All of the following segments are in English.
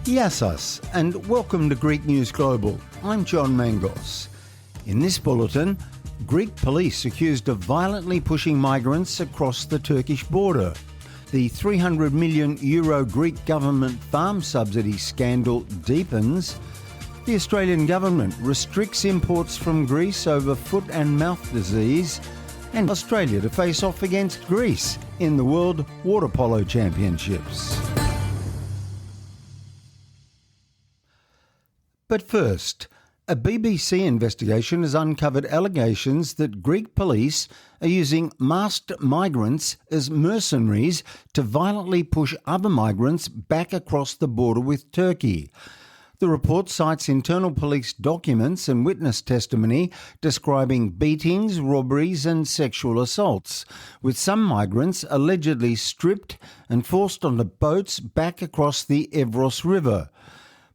Yassas, and welcome to Greek News Global. I'm John Mangos. In this bulletin, Greek police accused of violently pushing migrants across the Turkish border. The €300 million Greek government farm subsidy scandal deepens. The Australian government restricts imports from Greece over foot and mouth disease. And Australia to face off against Greece in the World Water Polo Championships. But first, a BBC investigation has uncovered allegations that Greek police are using masked migrants as mercenaries to violently push other migrants back across the border with Turkey. The report cites internal police documents and witness testimony describing beatings, robberies and sexual assaults, with some migrants allegedly stripped and forced onto boats back across the Evros River.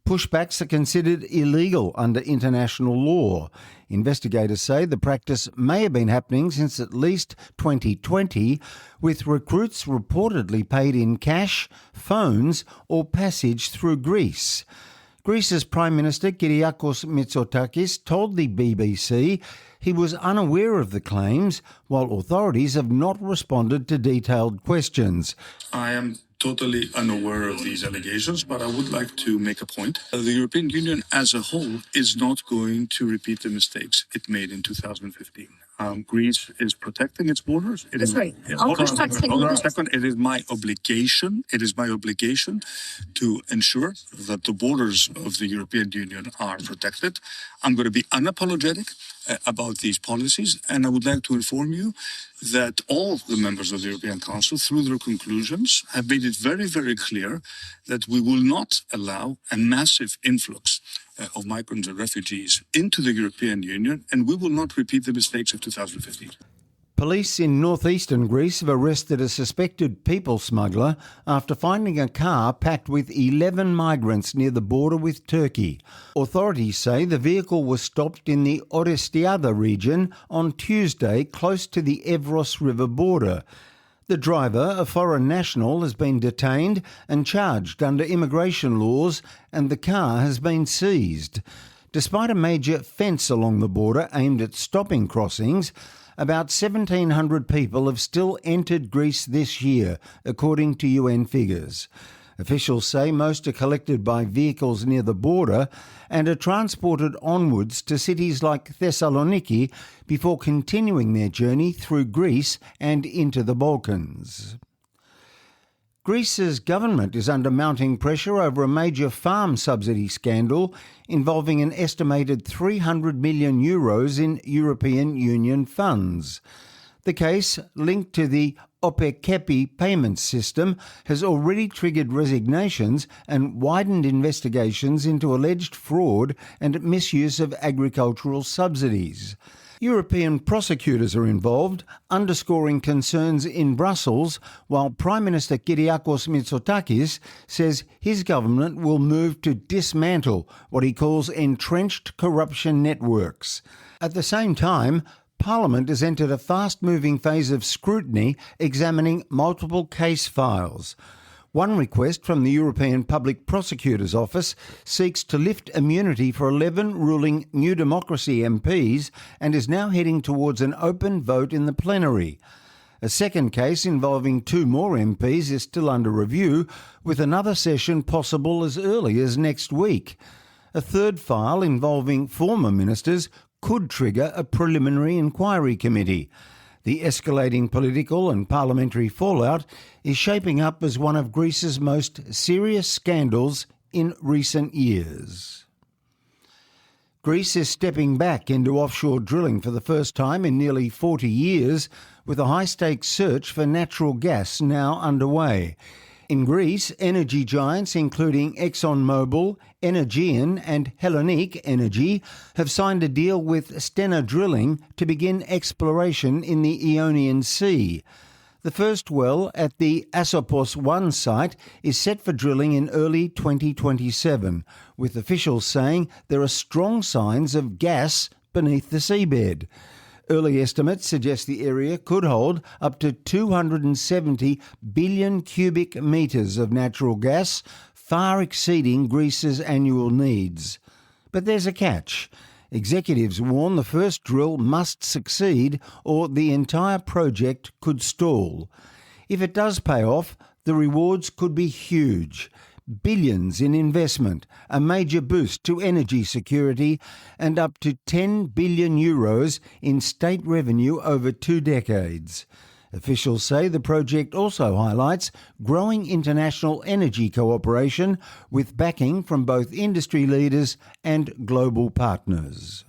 Pushbacks are considered illegal under international law. Investigators say the practice may have been happening since at least 2020, with recruits reportedly paid in cash, phones or passage through Greece. Greece's Prime Minister Kyriakos Mitsotakis told the BBC he was unaware of the claims, while authorities have not responded to detailed questions. I am totally unaware of these allegations, but I would like to make a point. The European Union as a whole is not going to repeat the mistakes it made in 2015. Greece is protecting its borders. It is my obligation. It is my obligation to ensure that the borders of the European Union are protected. I'm going to be unapologetic about these policies, and I would like to inform you that all the members of the European Council, through their conclusions, have made it very, very clear that we will not allow a massive influx of migrants and refugees into the European Union, and we will not repeat the mistakes of 2015. Police in northeastern Greece have arrested a suspected people smuggler after finding a car packed with 11 migrants near the border with Turkey. Authorities say the vehicle was stopped in the Orestiada region on Tuesday, close to the Evros River border. The driver, a foreign national, has been detained and charged under immigration laws, and the car has been seized. Despite a major fence along the border aimed at stopping crossings, about 1,700 people have still entered Greece this year, according to UN figures. Officials say most are collected by vehicles near the border and are transported onwards to cities like Thessaloniki before continuing their journey through Greece and into the Balkans. Greece's government is under mounting pressure over a major farm subsidy scandal involving an estimated €300 million in European Union funds. The case, linked to the OPEKEPI payment system, has already triggered resignations and widened investigations into alleged fraud and misuse of agricultural subsidies. European prosecutors are involved, underscoring concerns in Brussels, while Prime Minister Kyriakos Mitsotakis says his government will move to dismantle what he calls entrenched corruption networks. At the same time, Parliament has entered a fast-moving phase of scrutiny examining multiple case files. One request from the European Public Prosecutor's Office seeks to lift immunity for 11 ruling New Democracy MPs and is now heading towards an open vote in the plenary. A second case involving 2 more MPs is still under review, with another session possible as early as next week. A third file involving former ministers could trigger a preliminary inquiry committee. The escalating political and parliamentary fallout is shaping up as one of Greece's most serious scandals in recent years. Greece is stepping back into offshore drilling for the first time in nearly 40 years, with a high-stakes search for natural gas now underway. In Greece, energy giants including ExxonMobil, Energean and Hellenic Energy have signed a deal with Stena Drilling to begin exploration in the Ionian Sea. The first well at the Asopos 1 site is set for drilling in early 2027, with officials saying there are strong signs of gas beneath the seabed. Early estimates suggest the area could hold up to 270 billion cubic metres of natural gas, far exceeding Greece's annual needs. But there's a catch. Executives warn the first drill must succeed or the entire project could stall. If it does pay off, the rewards could be huge. Billions in investment, a major boost to energy security, and up to €10 billion in state revenue over 2 decades. Officials say the project also highlights growing international energy cooperation with backing from both industry leaders and global partners.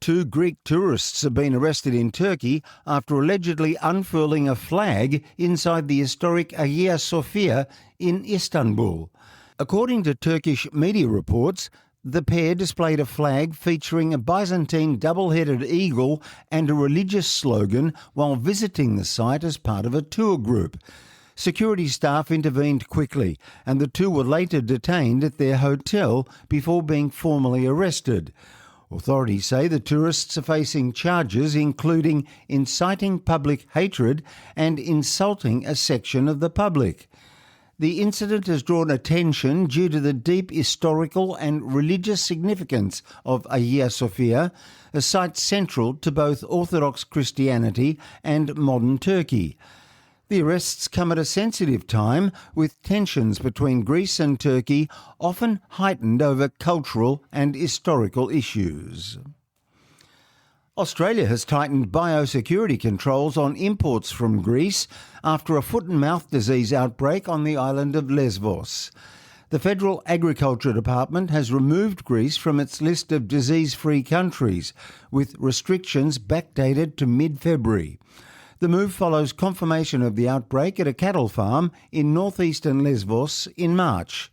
2 Greek tourists have been arrested in Turkey after allegedly unfurling a flag inside the historic Hagia Sophia in Istanbul. According to Turkish media reports, the pair displayed a flag featuring a Byzantine double-headed eagle and a religious slogan while visiting the site as part of a tour group. Security staff intervened quickly, and the two were later detained at their hotel before being formally arrested. Authorities say the tourists are facing charges including inciting public hatred and insulting a section of the public. The incident has drawn attention due to the deep historical and religious significance of Hagia Sophia, a site central to both Orthodox Christianity and modern Turkey. The arrests come at a sensitive time, with tensions between Greece and Turkey often heightened over cultural and historical issues. Australia has tightened biosecurity controls on imports from Greece after a foot and mouth disease outbreak on the island of Lesbos. The Federal Agriculture Department has removed Greece from its list of disease-free countries, with restrictions backdated to mid-February. The move follows confirmation of the outbreak at a cattle farm in northeastern Lesbos in March.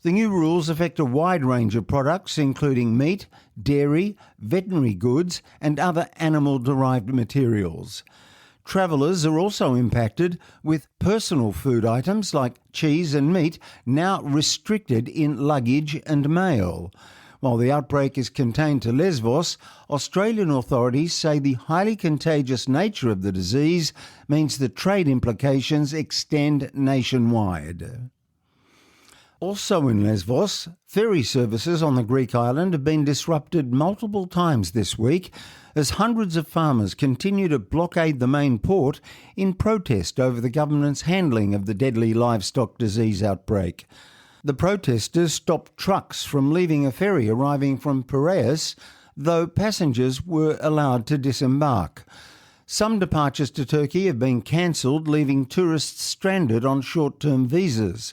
The new rules affect a wide range of products, including meat, dairy, veterinary goods and other animal-derived materials. Travellers are also impacted, with personal food items like cheese and meat now restricted in luggage and mail. While the outbreak is contained to Lesbos, Australian authorities say the highly contagious nature of the disease means the trade implications extend nationwide. Also in Lesbos, ferry services on the Greek island have been disrupted multiple times this week as hundreds of farmers continue to blockade the main port in protest over the government's handling of the deadly livestock disease outbreak. The protesters stopped trucks from leaving a ferry arriving from Piraeus, though passengers were allowed to disembark. Some departures to Turkey have been cancelled, leaving tourists stranded on short-term visas.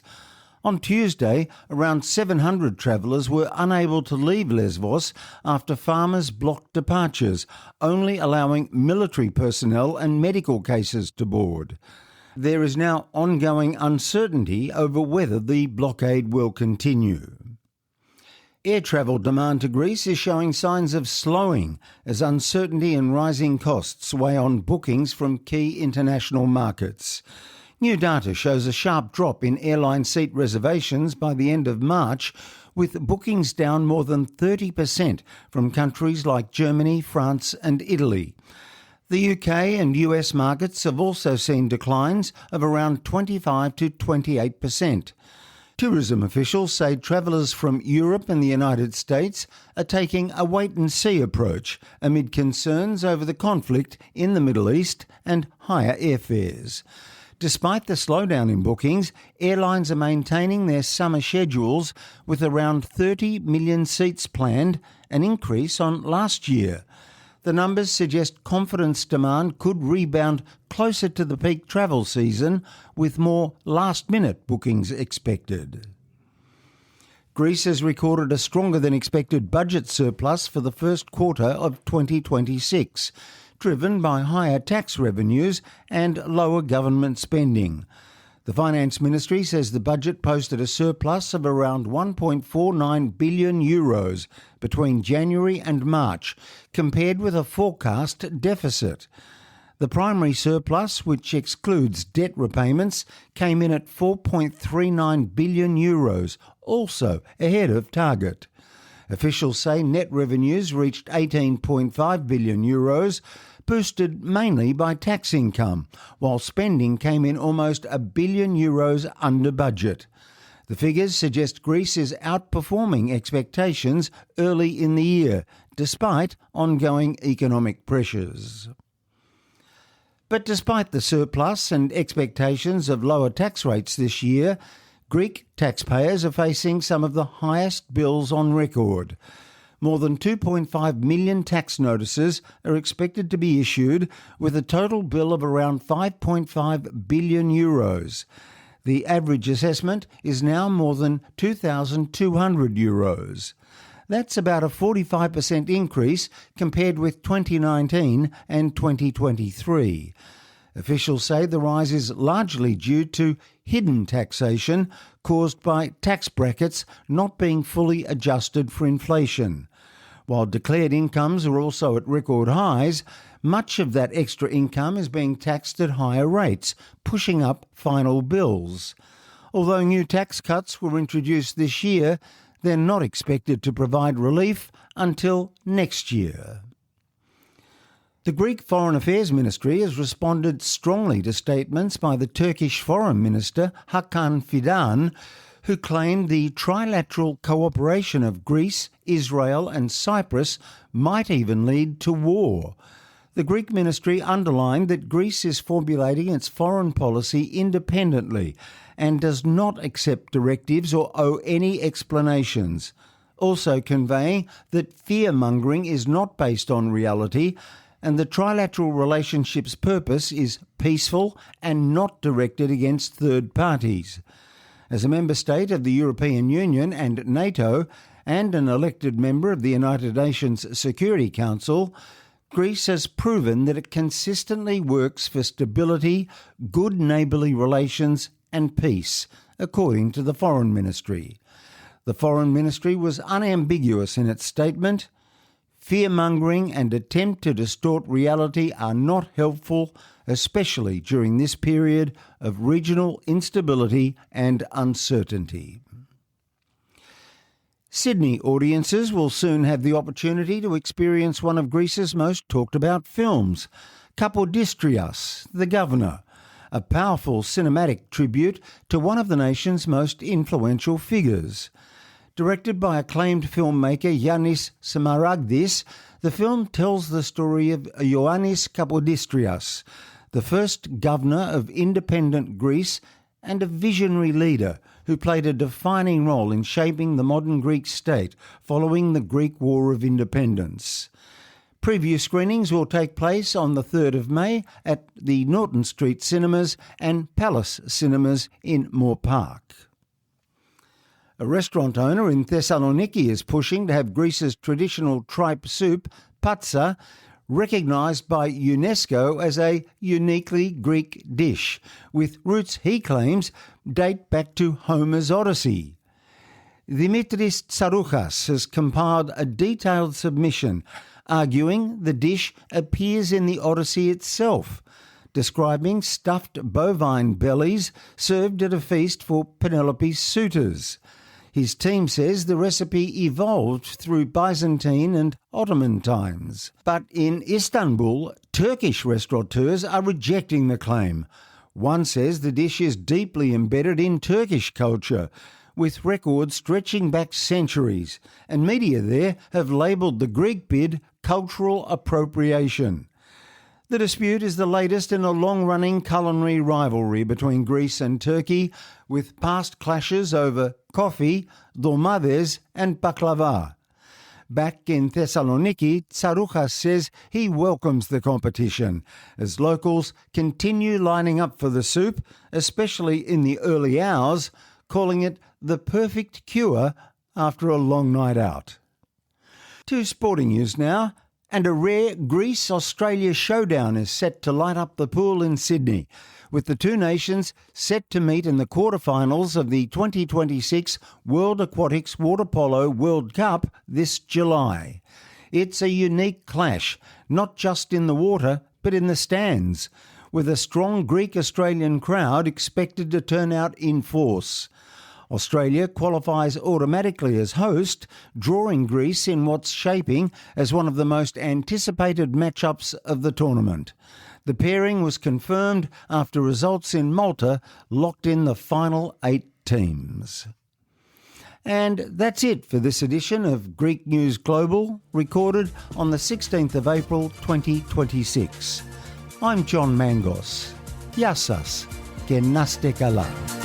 On Tuesday, around 700 travellers were unable to leave Lesbos after farmers blocked departures, only allowing military personnel and medical cases to board. There is now ongoing uncertainty over whether the blockade will continue. Air travel demand to Greece is showing signs of slowing as uncertainty and rising costs weigh on bookings from key international markets. New data shows a sharp drop in airline seat reservations by the end of March, with bookings down more than 30% from countries like Germany, France and Italy. The UK and US markets have also seen declines of around 25 to 28%. Tourism officials say travellers from Europe and the United States are taking a wait-and-see approach amid concerns over the conflict in the Middle East and higher airfares. Despite the slowdown in bookings, airlines are maintaining their summer schedules with around 30 million seats planned, an increase on last year. The numbers suggest confidence demand could rebound closer to the peak travel season, with more last-minute bookings expected. Greece has recorded a stronger-than-expected budget surplus for the first quarter of 2026, driven by higher tax revenues and lower government spending. The Finance Ministry says the budget posted a surplus of around €1.49 billion between January and March, compared with a forecast deficit. The primary surplus, which excludes debt repayments, came in at €4.39 billion, also ahead of target. Officials say net revenues reached €18.5 billion, boosted mainly by tax income, while spending came in almost €1 billion under budget. The figures suggest Greece is outperforming expectations early in the year, despite ongoing economic pressures. But despite the surplus and expectations of lower tax rates this year, Greek taxpayers are facing some of the highest bills on record. More than 2.5 million tax notices are expected to be issued, with a total bill of around 5.5 billion euros. The average assessment is now more than 2,200 euros. That's about a 45% increase compared with 2019 and 2023. Officials say the rise is largely due to hidden taxation caused by tax brackets not being fully adjusted for inflation. While declared incomes are also at record highs, much of that extra income is being taxed at higher rates, pushing up final bills. Although new tax cuts were introduced this year, they're not expected to provide relief until next year. The Greek Foreign Affairs Ministry has responded strongly to statements by the Turkish Foreign Minister Hakan Fidan, who claimed the trilateral cooperation of Greece, Israel and Cyprus might even lead to war. The Greek ministry underlined that Greece is formulating its foreign policy independently and does not accept directives or owe any explanations, also conveying that fear-mongering is not based on reality and the trilateral relationship's purpose is peaceful and not directed against third parties. As a member state of the European Union and NATO and an elected member of the United Nations Security Council, Greece has proven that it consistently works for stability, good neighbourly relations and peace, according to the Foreign Ministry. The Foreign Ministry was unambiguous in its statement. Fear-mongering and attempt to distort reality are not helpful, especially during this period of regional instability and uncertainty. Sydney audiences will soon have the opportunity to experience one of Greece's most talked-about films, Kapodistrias, The Governor, a powerful cinematic tribute to one of the nation's most influential figures. Directed by acclaimed filmmaker Yannis Samaragdis, the film tells the story of Ioannis Kapodistrias, the first governor of independent Greece and a visionary leader who played a defining role in shaping the modern Greek state following the Greek War of Independence. Preview screenings will take place on the 3rd of May at the Norton Street Cinemas and Palace Cinemas in Moore Park. A restaurant owner in Thessaloniki is pushing to have Greece's traditional tripe soup, patsa, recognised by UNESCO as a uniquely Greek dish, with roots he claims date back to Homer's Odyssey. Dimitris Tsarouchas has compiled a detailed submission arguing the dish appears in the Odyssey itself, describing stuffed bovine bellies served at a feast for Penelope's suitors. His team says the recipe evolved through Byzantine and Ottoman times. But in Istanbul, Turkish restaurateurs are rejecting the claim. One says the dish is deeply embedded in Turkish culture, with records stretching back centuries, and media there have labelled the Greek bid cultural appropriation. The dispute is the latest in a long-running culinary rivalry between Greece and Turkey, with past clashes over coffee, dolmades and baklava. Back in Thessaloniki, Tsarouchas says he welcomes the competition, as locals continue lining up for the soup, especially in the early hours, calling it the perfect cure after a long night out. To sporting news now. And a rare Greece-Australia showdown is set to light up the pool in Sydney, with the two nations set to meet in the quarterfinals of the 2026 World Aquatics Water Polo World Cup this July. It's a unique clash, not just in the water, but in the stands, with a strong Greek-Australian crowd expected to turn out in force. Australia qualifies automatically as host, drawing Greece in what's shaping as one of the most anticipated matchups of the tournament. The pairing was confirmed after results in Malta locked in the final 8 teams. And that's it for this edition of Greek News Global, recorded on the 16th of April 2026. I'm John Mangos. Gya σας και να είστε καλά.